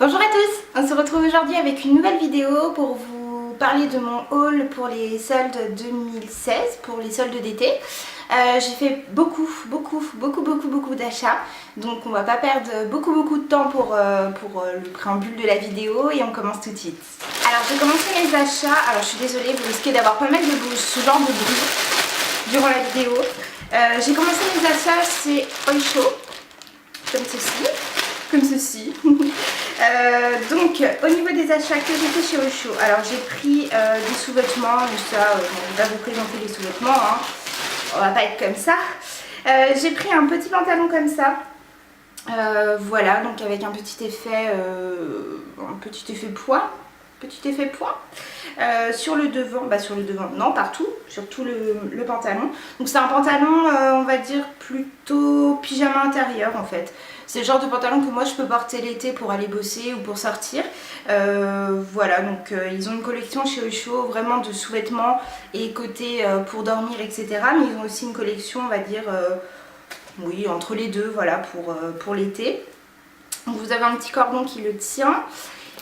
Bonjour à tous, on se retrouve aujourd'hui avec une nouvelle vidéo pour vous parler de mon haul pour les soldes 2016, pour les soldes d'été. J'ai fait beaucoup d'achats, donc on va pas perdre beaucoup de temps pour le préambule de la vidéo et on commence tout de suite. Alors j'ai commencé mes achats, alors je suis désolée, vous risquez d'avoir pas mal de ce genre de bruit durant la vidéo. J'ai commencé mes achats chez Oysho, comme ceci. Donc au niveau des achats que j'ai fait chez Oysho, alors j'ai pris des sous-vêtements, mais ça, on va vous présenter les sous-vêtements, hein. On va pas être comme ça. J'ai pris un petit pantalon comme ça, voilà, donc avec un petit effet poids. Sur le devant, non, partout, sur tout le pantalon. Donc c'est un pantalon, on va dire, plutôt pyjama intérieur en fait. C'est le genre de pantalon que moi je peux porter l'été pour aller bosser ou pour sortir. Voilà, donc ils ont une collection chez Oysho vraiment de sous-vêtements et côté pour dormir, etc. Mais ils ont aussi une collection, on va dire, oui, entre les deux, voilà, pour l'été. Donc vous avez un petit cordon qui le tient.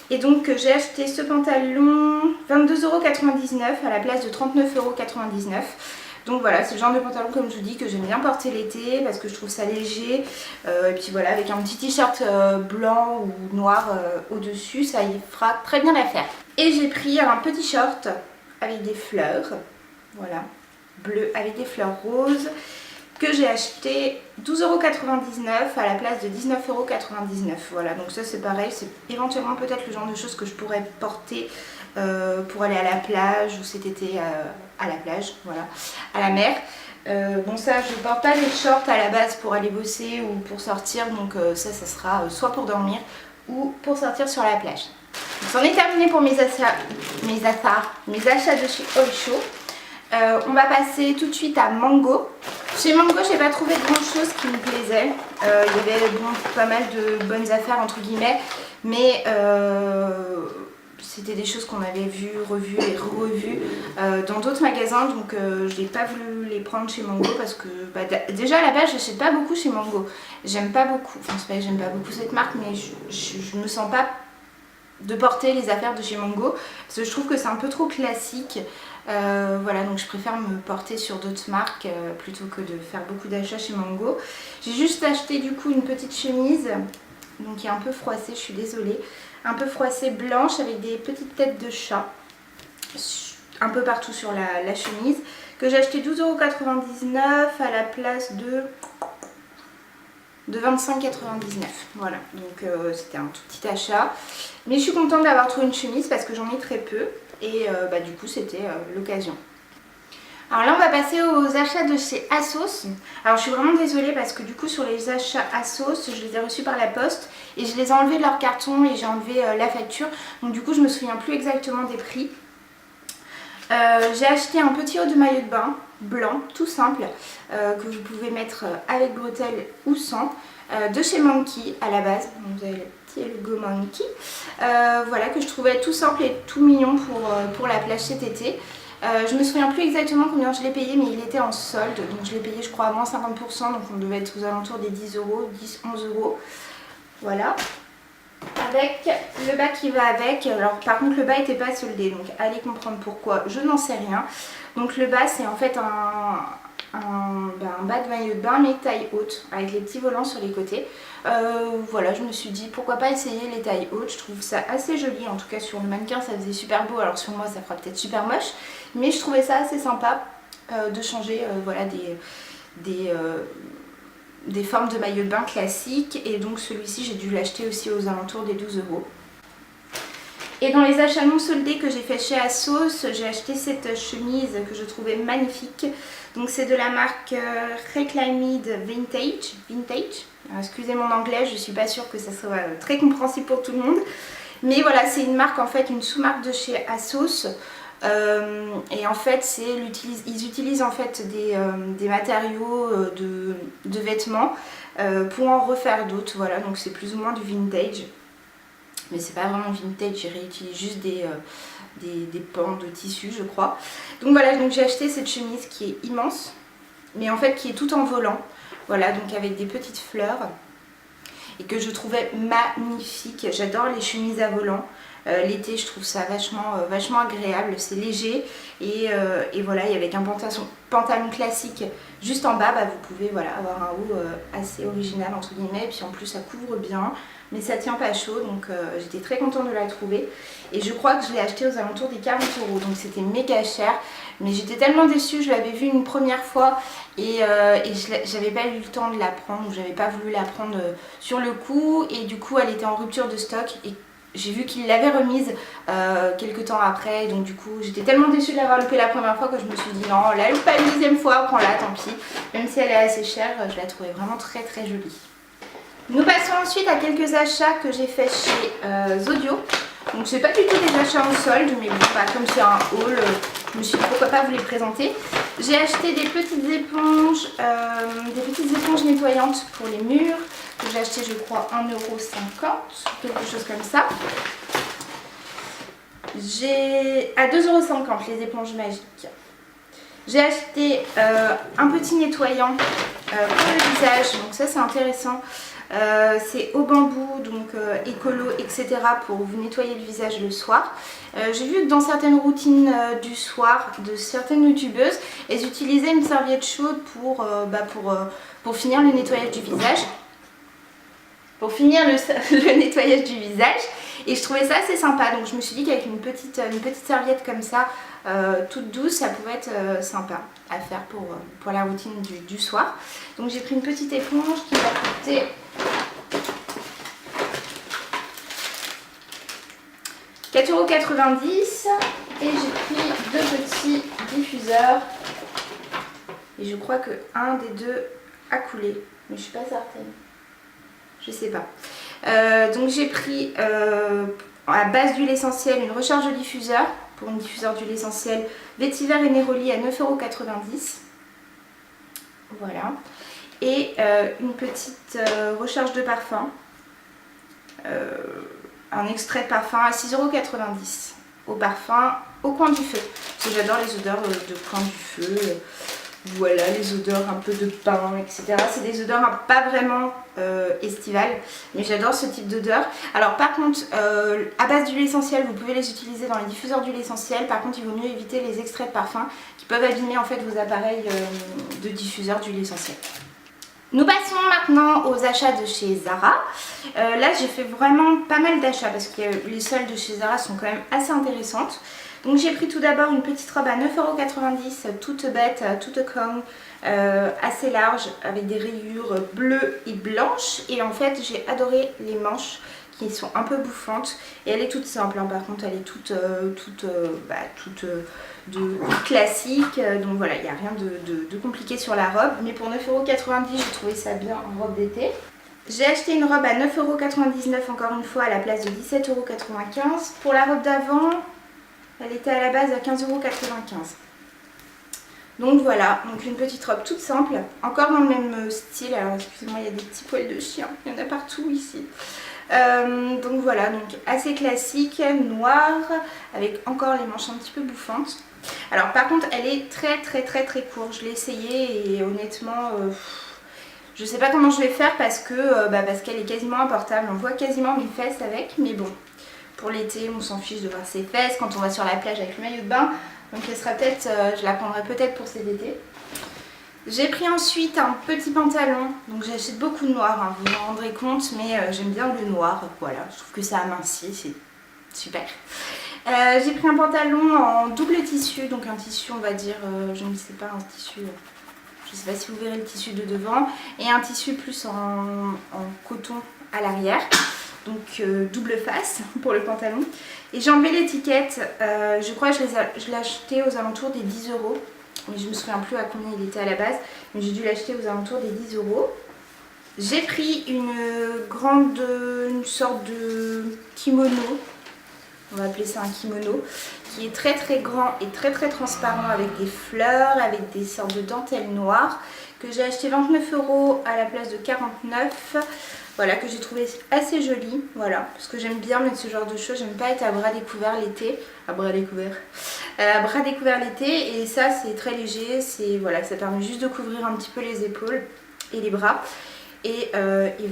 Et donc j'ai acheté ce pantalon 22,99 € à la place de 39,99 €. Donc voilà, c'est le genre de pantalon, comme je vous dis, que j'aime bien porter l'été parce que je trouve ça léger. Et puis voilà, avec un petit t-shirt blanc ou noir au-dessus, ça y fera très bien l'affaire. Et j'ai pris un petit short avec des fleurs, voilà, bleu avec des fleurs roses, que j'ai acheté 12,99 € à la place de 19,99 €. Voilà, donc ça c'est pareil, c'est éventuellement peut-être le genre de choses que je pourrais porter pour aller à la plage ou cet été à la plage, voilà, à la mer. Bon, ça je ne porte pas des shorts à la base pour aller bosser ou pour sortir, donc ça sera soit pour dormir ou pour sortir sur la plage. Donc c'en est terminé pour mes achats de chez Oysho. On va passer tout de suite à Mango. Chez Mango, j'ai pas trouvé grand chose qui me plaisait. Il y avait bon, pas mal de bonnes affaires entre guillemets, mais c'était des choses qu'on avait vues, revues et revues dans d'autres magasins, donc je n'ai pas voulu les prendre chez Mango parce que bah, déjà à la base, je n'achète pas beaucoup chez Mango. J'aime pas beaucoup, enfin c'est pas que j'aime pas beaucoup cette marque, mais je me sens pas de porter les affaires de chez Mango parce que je trouve que c'est un peu trop classique. Voilà, donc je préfère me porter sur d'autres marques plutôt que de faire beaucoup d'achats chez Mango. J'ai juste acheté du coup une petite chemise, donc qui est un peu froissée, je suis désolée, un peu froissée blanche avec des petites têtes de chat un peu partout sur la chemise, que j'ai acheté 12,99 € à la place de 25,99 €. Voilà, donc c'était un tout petit achat, mais je suis contente d'avoir trouvé une chemise parce que j'en ai très peu et bah, du coup c'était l'occasion. Alors là on va passer aux achats de chez ASOS. Alors je suis vraiment désolée parce que du coup sur les achats ASOS, je les ai reçus par la poste et je les ai enlevés de leur carton et j'ai enlevé la facture, donc du coup je me souviens plus exactement des prix. J'ai acheté un petit haut de maillot de bain blanc, tout simple, que vous pouvez mettre avec bretelles ou sans, de chez Monkey à la base. Donc vous avez le petit logo Monkey, voilà, que je trouvais tout simple et tout mignon pour la plage cet été. Je me souviens plus exactement combien je l'ai payé, mais il était en solde, donc je l'ai payé je crois à moins 50%, donc on devait être aux alentours des 10 €, 10-11 €. Voilà. Avec le bas qui va avec. Alors par contre le bas n'était pas soldé, donc allez comprendre pourquoi, je n'en sais rien. Donc le bas c'est en fait un bas de maillot de bain mais taille haute avec les petits volants sur les côtés. Voilà, je me suis dit pourquoi pas essayer les tailles hautes, je trouve ça assez joli, en tout cas sur le mannequin ça faisait super beau, alors sur moi ça fera peut-être super moche, mais je trouvais ça assez sympa de changer voilà, des formes de maillot de bain classiques, et donc celui-ci j'ai dû l'acheter aussi aux alentours des 12 €. Et dans les achats non soldés que j'ai fait chez ASOS, j'ai acheté cette chemise que je trouvais magnifique. Donc c'est de la marque Reclaimed Vintage. Excusez mon anglais, je suis pas sûre que ça soit très compréhensible pour tout le monde. Mais voilà, c'est une marque en fait, une sous-marque de chez ASOS. Et en fait ils utilisent en fait des matériaux de vêtements pour en refaire d'autres, voilà, donc c'est plus ou moins du vintage, mais c'est pas vraiment vintage, ils réutilisent juste des pans de tissu je crois. Donc voilà, donc j'ai acheté cette chemise qui est immense, mais en fait qui est tout en volant, voilà, donc avec des petites fleurs. et que je trouvais magnifique. J'adore les chemises à volant. L'été je trouve ça vachement agréable, c'est léger et voilà, et avec un pantalon classique juste en bas, bah, vous pouvez voilà, avoir un haut assez original entre guillemets, et puis en plus ça couvre bien, mais ça tient pas chaud, donc j'étais très contente de la trouver. Et je crois que je l'ai acheté aux alentours des 40 €, donc c'était méga cher, mais j'étais tellement déçue, je l'avais vue une première fois et j'avais pas eu le temps de la prendre, ou j'avais pas voulu la prendre sur le coup, et du coup elle était en rupture de stock et j'ai vu qu'il l'avait remise quelques temps après, donc du coup j'étais tellement déçue de l'avoir loupée la première fois que je me suis dit non, la loupe pas une deuxième fois, prends-la, tant pis. Même si elle est assez chère, je la trouvais vraiment très jolie. Nous passons ensuite à quelques achats que j'ai fait chez Zodio. Donc c'est pas du tout des achats en solde, mais bon, bah, comme c'est un haul, je me suis dit pourquoi pas vous les présenter. J'ai acheté des petites éponges nettoyantes pour les murs. J'ai acheté je crois 1,50 €, quelque chose comme ça. J'ai à 2,50 € les éponges magiques. J'ai acheté un petit nettoyant pour le visage, donc ça c'est intéressant. C'est au bambou, donc écolo, etc. pour vous nettoyer le visage le soir. J'ai vu que dans certaines routines du soir de certaines youtubeuses, elles utilisaient une serviette chaude pour finir le nettoyage du visage. Pour finir le nettoyage du visage, et je trouvais ça assez sympa, donc je me suis dit qu'avec une petite serviette comme ça, toute douce, ça pouvait être sympa à faire pour la routine du soir. Donc j'ai pris une petite éponge qui m'a coûté 4,90 € et j'ai pris 2 petits diffuseurs et je crois que un des deux a coulé, mais je suis pas certaine. Je sais pas. Donc j'ai pris à base d'huile essentielle une recharge de diffuseur pour une diffuseur d'huile essentielle Vetiver et Neroli à 9,90 €. Voilà. Et une petite recharge de parfum. Un extrait de parfum à 6,90 € au parfum au coin du feu. Parce que j'adore les odeurs de coin du feu. Voilà, les odeurs un peu de pain, etc. C'est des odeurs pas vraiment estivales, mais j'adore ce type d'odeur. Alors par contre, à base d'huile essentielle, vous pouvez les utiliser dans les diffuseurs d'huile essentielle. Par contre, il vaut mieux éviter les extraits de parfum qui peuvent abîmer en fait vos appareils de diffuseurs d'huile essentielle. Nous passons maintenant aux achats de chez Zara. Là, j'ai fait vraiment pas mal d'achats parce que les soldes de chez Zara sont quand même assez intéressantes. Donc j'ai pris tout d'abord une petite robe à 9,90 €, toute bête, toute con, assez large, avec des rayures bleues et blanches. Et en fait j'ai adoré les manches qui sont un peu bouffantes. Et elle est toute simple, hein. Par contre elle est toute classique. Donc voilà, il n'y a rien de compliqué sur la robe. Mais pour 9,90 € j'ai trouvé ça bien en robe d'été. J'ai acheté une robe à 9,99 € encore une fois à la place de 17,95 €. Pour la robe d'avant, elle était à la base à 15,95 €. Donc voilà, donc une petite robe toute simple, encore dans le même style. Alors excusez-moi, il y a des petits poils de chien, il y en a partout ici. Donc voilà, donc assez classique, noire, avec encore les manches un petit peu bouffantes. Alors par contre, elle est très courte. Je l'ai essayé et honnêtement, je sais pas comment je vais faire parce qu'elle est quasiment importable. On voit quasiment mes fesses avec, mais bon. Pour l'été, on s'en fiche de voir ses fesses quand on va sur la plage avec le maillot de bain. Donc elle sera peut-être, je la prendrai peut-être pour cet été. J'ai pris ensuite un petit pantalon. Donc j'achète beaucoup de noir, hein, vous vous en rendrez compte, mais j'aime bien le noir. Voilà, je trouve que ça amincit, c'est super. J'ai pris un pantalon en double tissu, donc un tissu on va dire, je ne sais pas, un tissu, je ne sais pas si vous verrez le tissu de devant, et un tissu plus en coton à l'arrière. Donc double face pour le pantalon. Et j'ai enlevé l'étiquette, je crois que je l'ai acheté aux alentours des 10 €. Mais je me souviens plus à combien il était à la base, mais j'ai dû l'acheter aux alentours des 10 €. J'ai pris une sorte de kimono, on va appeler ça un kimono, qui est très grand et très transparent avec des fleurs, avec des sortes de dentelles noires, que j'ai acheté 29 € à la place de 49 €. Voilà, que j'ai trouvé assez joli, voilà, parce que j'aime bien mettre ce genre de choses, j'aime pas être à bras découverts l'été, à bras découverts l'été, et ça c'est très léger, voilà, ça permet juste de couvrir un petit peu les épaules et les bras. Et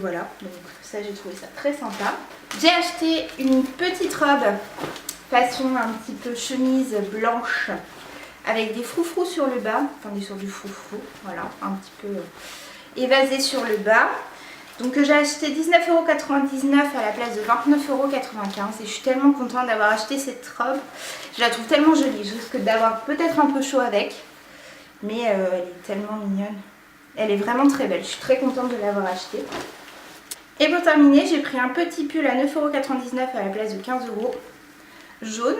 voilà, donc ça j'ai trouvé ça très sympa. J'ai acheté une petite robe façon un petit peu chemise blanche avec des froufrous sur le bas, enfin des sortes de froufrous, voilà, un petit peu évasé sur le bas. Donc j'ai acheté 19,99 € à la place de 29,95 € et je suis tellement contente d'avoir acheté cette robe. Je la trouve tellement jolie, je risque d'avoir peut-être un peu chaud avec, mais elle est tellement mignonne. Elle est vraiment très belle, je suis très contente de l'avoir achetée. Et pour terminer, j'ai pris un petit pull à 9,99 € à la place de 15 €, jaune.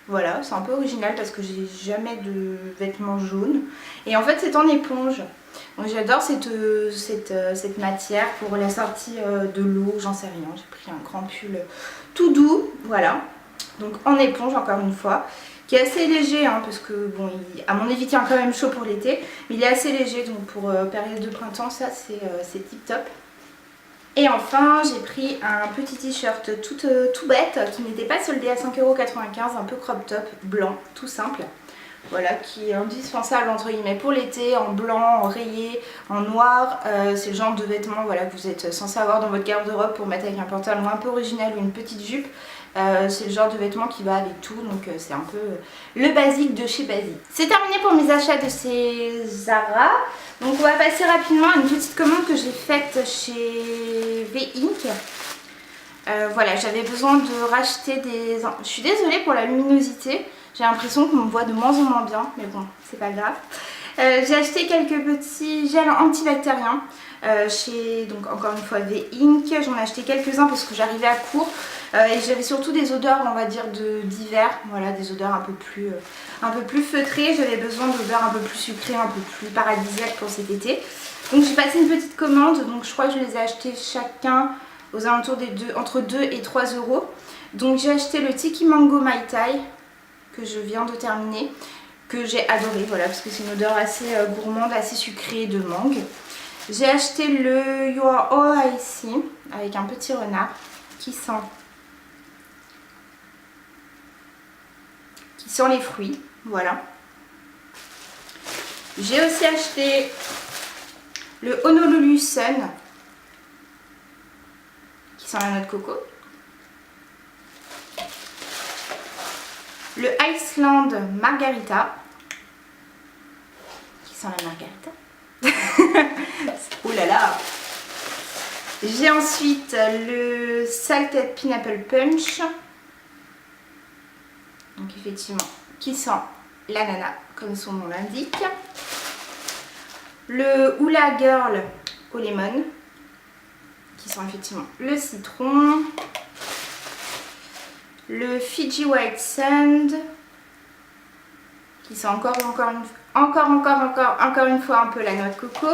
Voilà, c'est un peu original parce que j'ai jamais de vêtements jaunes. Et en fait c'est en éponge. Donc j'adore cette matière pour la sortie de l'eau, j'en sais rien. J'ai pris un grand pull tout doux, voilà. Donc en éponge encore une fois, qui est assez léger hein, parce que bon, à mon avis il tient quand même chaud pour l'été. Mais il est assez léger donc pour période de printemps ça c'est tip top. Et enfin j'ai pris un petit t-shirt tout bête qui n'était pas soldé à 5,95 €, un peu crop top, blanc, tout simple. Voilà, qui est indispensable entre guillemets pour l'été, en blanc, en rayé, en noir. C'est le genre de vêtements voilà, que vous êtes censé avoir dans votre garde-robe pour mettre avec un pantalon un peu original ou une petite jupe. C'est le genre de vêtements qui va avec tout, donc c'est un peu le basique de chez Basique. C'est terminé pour mes achats de chez Zara. Donc on va passer rapidement à une petite commande que j'ai faite chez V-Ink. Voilà, j'avais besoin de racheter des... Je suis désolée pour la luminosité, j'ai l'impression qu'on me voit de moins en moins bien, mais bon, c'est pas grave. J'ai acheté quelques petits gels antibactériens chez, donc encore une fois, V-Ink. J'en ai acheté quelques-uns parce que j'arrivais à court et j'avais surtout des odeurs, on va dire, d'hiver. Voilà, des odeurs un peu plus feutrées. J'avais besoin d'odeurs un peu plus sucrées, un peu plus paradisiaques pour cet été. Donc j'ai passé une petite commande, donc je crois que je les ai achetés chacun aux alentours entre 2 et 3 €. Donc j'ai acheté le Tiki Mango Mai Tai que je viens de terminer, que j'ai adoré, voilà, parce que c'est une odeur assez gourmande, assez sucrée de mangue. J'ai acheté le You Are All I See avec un petit renard qui sent les fruits, voilà. J'ai aussi acheté le Honolulu Sun qui sent la noix de coco. Le Iceland Margarita qui sent la margarita. Oh là là. J'ai ensuite le Salted Pineapple Punch, donc effectivement qui sent l'ananas comme son nom l'indique. Le Hula Girl au lemon qui sent effectivement le citron. Le Fiji White Sand qui sent encore une fois un peu la noix de coco.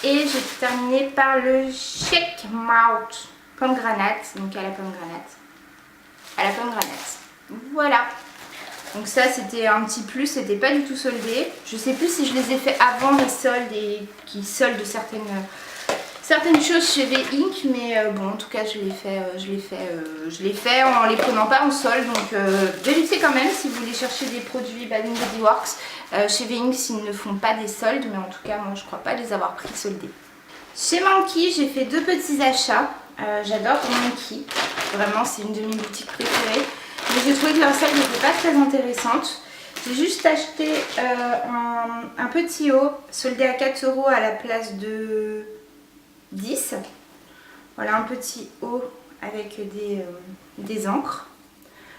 Et j'ai terminé par le Shake Mouth pomme granate, donc à la pomme granate. Voilà. Donc ça c'était un petit plus, c'était pas du tout soldé. Je sais plus si je les ai fait avant les soldes et qui soldent certaines choses chez V-Ink, mais bon en tout cas je l'ai fait en les prenant pas en solde, donc vérifiez quand même si vous voulez chercher des produits Bath & Body Works chez V-Ink s'ils ne font pas des soldes, mais en tout cas moi je crois pas les avoir pris soldés. Chez Monkey j'ai fait deux petits achats, j'adore Monkey, vraiment c'est une de mes boutiques préférées, mais j'ai trouvé que leur solde n'était pas très intéressante. J'ai juste acheté un petit haut soldé à 4 € à la place de 10. Voilà un petit haut avec des encres,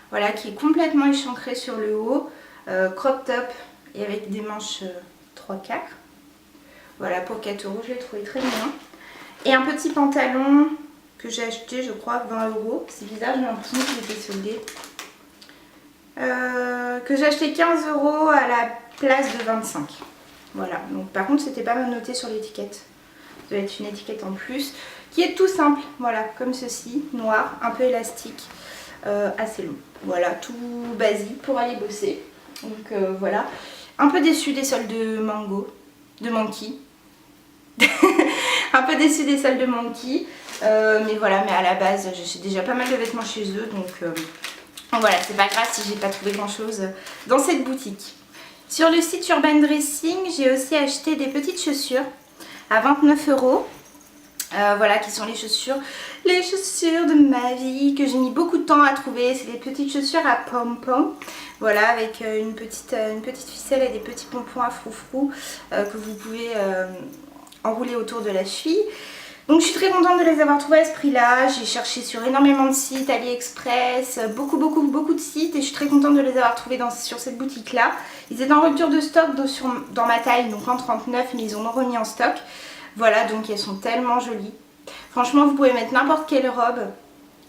voilà, qui est complètement échancré sur le haut, crop top et avec des manches 3/4. Voilà, pour 4 €, je l'ai trouvé très bien. Et un petit pantalon que j'ai acheté, je crois 20 €, c'est bizarre, j'ai l'impression qu'il était soldé, que j'ai acheté 15 € à la place de 25. Voilà, donc par contre c'était pas mal noté sur l'étiquette. Ça doit être une étiquette en plus qui est tout simple, voilà, comme ceci, noir, un peu élastique, assez long. Voilà, tout basique pour aller bosser. Donc voilà, un peu déçue des soldes de Monkey. Un peu déçue des soldes de Monkey, mais voilà, mais à la base j'ai déjà pas mal de vêtements chez eux, donc voilà, c'est pas grave si j'ai pas trouvé grand chose dans cette boutique. Sur le site Urban Dressing, j'ai aussi acheté des petites chaussures à 29 €. Voilà, qui sont les chaussures de ma vie que j'ai mis beaucoup de temps à trouver. C'est des petites chaussures à pom-pom, voilà, avec une petite ficelle et des petits pompons à froufrou que vous pouvez enrouler autour de la cheville. Donc je suis très contente de les avoir trouvées à ce prix là. J'ai cherché sur énormément de sites, AliExpress, beaucoup de sites, et je suis très contente de les avoir trouvées sur cette boutique là. Ils étaient en rupture de stock dans ma taille, donc en 39, mais ils en ont remis en stock. Voilà, donc elles sont tellement jolies. Franchement, vous pouvez mettre n'importe quelle robe,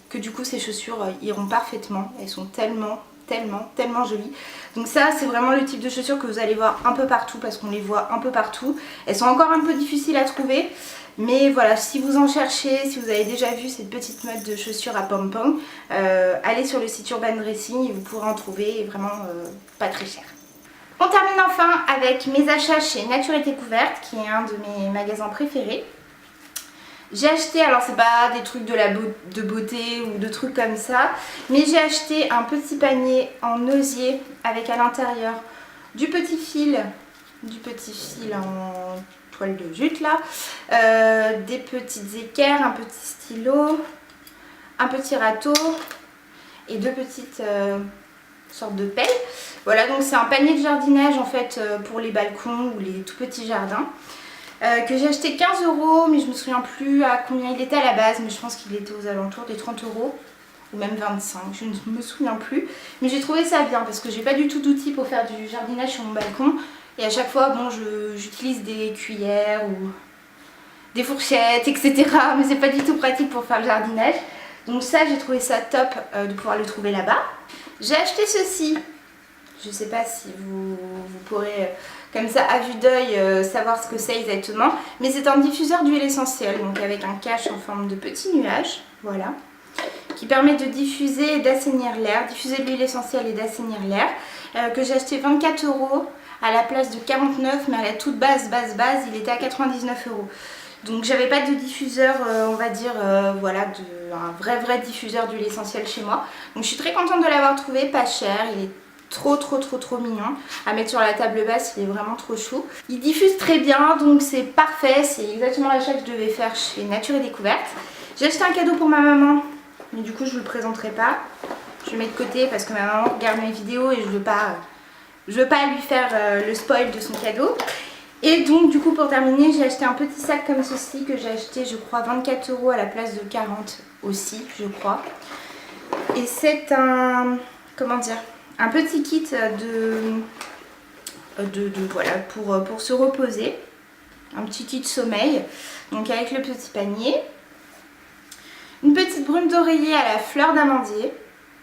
que du coup ces chaussures iront parfaitement. Elles sont tellement jolies. Donc ça, c'est vraiment le type de chaussures que vous allez voir un peu partout, parce qu'on les voit un peu partout. Elles sont encore un peu difficiles à trouver, mais voilà, si vous en cherchez, si vous avez déjà vu cette petite mode de chaussures à pom-pom, allez sur le site Urban Dressing et vous pourrez en trouver vraiment pas très cher. On termine enfin avec mes achats chez Nature et Découverte, qui est un de mes magasins préférés. J'ai acheté, alors c'est pas des trucs de beauté ou de trucs comme ça, mais j'ai acheté un petit panier en osier avec à l'intérieur du petit fil en toile de jute là, des petites équerres, un petit stylo, un petit râteau et deux petites sortes de pelles. Voilà, donc c'est un panier de jardinage en fait pour les balcons ou les tout petits jardins. Que j'ai acheté 15 €, mais je me souviens plus à combien il était à la base, mais je pense qu'il était aux alentours des 30 € ou même 25, je ne me souviens plus. Mais j'ai trouvé ça bien parce que j'ai pas du tout d'outils pour faire du jardinage sur mon balcon, et à chaque fois bon, j'utilise des cuillères ou des fourchettes, etc. Mais c'est pas du tout pratique pour faire le jardinage. Donc ça, j'ai trouvé ça top de pouvoir le trouver là-bas. J'ai acheté ceci. Je sais pas si vous pourrez comme ça à vue d'œil savoir ce que c'est exactement, mais c'est un diffuseur d'huile essentielle, donc avec un cache en forme de petit nuage, voilà, qui permet de diffuser et d'assainir l'air, diffuser de l'huile essentielle et d'assainir l'air, que j'ai acheté 24 € à la place de 49, mais à la toute base, il était à 99 €. Donc j'avais pas de diffuseur, on va dire, voilà, un vrai diffuseur d'huile essentielle chez moi. Donc je suis très contente de l'avoir trouvé, pas cher, il est trop mignon à mettre sur la table basse, il est vraiment trop chou. Il diffuse très bien, donc c'est parfait, c'est exactement l'achat que je devais faire chez Nature et Découverte. J'ai acheté un cadeau pour ma maman, mais du coup je vous le présenterai pas. Je le mets de côté parce que ma maman regarde mes vidéos et je veux pas lui faire le spoil de son cadeau. Et donc du coup pour terminer, j'ai acheté un petit sac comme ceci que j'ai acheté je crois 24 € à la place de 40 aussi, je crois. Et c'est un, comment dire, un petit kit voilà, pour se reposer, un petit kit sommeil, donc avec le petit panier, une petite brume d'oreiller à la fleur d'amandier,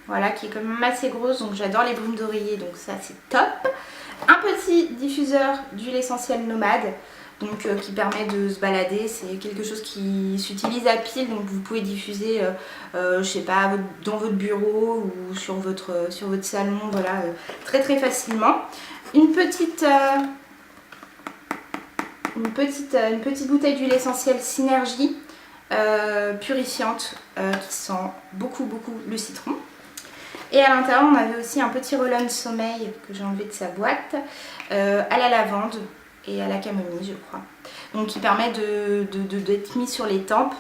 voilà, qui est quand même assez grosse, donc j'adore les brumes d'oreiller, donc ça c'est top. Un petit diffuseur d'huile essentielle nomade, donc qui permet de se balader, c'est quelque chose qui s'utilise à pile, donc vous pouvez diffuser, je sais pas, dans votre bureau ou sur votre salon, voilà, très facilement. Une petite bouteille d'huile essentielle Synergie, purifiante, qui sent beaucoup le citron. Et à l'intérieur on avait aussi un petit roll-on sommeil que j'ai enlevé de sa boîte, à la lavande et à la camomille je crois. Donc qui permet d'être mis sur les tempes,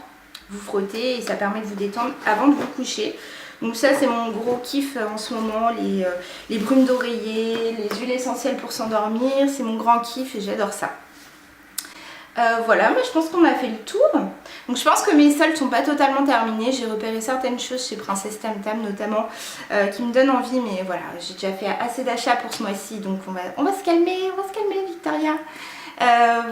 vous frottez et ça permet de vous détendre avant de vous coucher. Donc ça c'est mon gros kiff en ce moment, les brumes d'oreiller, les huiles essentielles pour s'endormir, c'est mon grand kiff et j'adore ça. Voilà, mais je pense qu'on a fait le tour. Donc je pense que mes soldes sont pas totalement terminés. J'ai repéré certaines choses chez Princesse Tam Tam notamment qui me donnent envie, mais voilà, j'ai déjà fait assez d'achats pour ce mois-ci, donc on va se calmer, Victoria.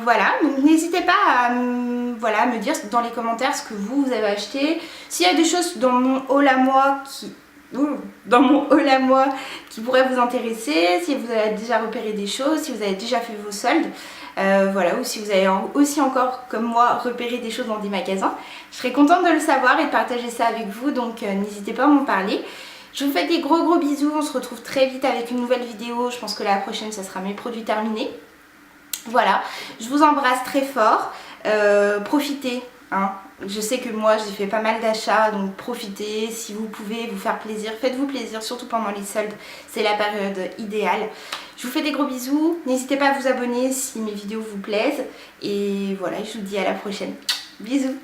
Voilà, donc n'hésitez pas à me dire dans les commentaires ce que vous avez acheté. S'il y a des choses dans mon haul à moi qui pourraient vous intéresser, si vous avez déjà repéré des choses, si vous avez déjà fait vos soldes. Voilà, ou si vous avez aussi encore comme moi repéré des choses dans des magasins, je serais contente de le savoir et de partager ça avec vous, donc n'hésitez pas à m'en parler. Je vous fais des gros bisous, on se retrouve très vite avec une nouvelle vidéo, je pense que la prochaine ça sera mes produits terminés. Voilà, je vous embrasse très fort, profitez, hein. Je sais que moi j'ai fait pas mal d'achats, donc profitez, si vous pouvez vous faire plaisir, faites-vous plaisir, surtout pendant les soldes, c'est la période idéale. Je vous fais des gros bisous, n'hésitez pas à vous abonner si mes vidéos vous plaisent, et voilà, je vous dis à la prochaine. Bisous.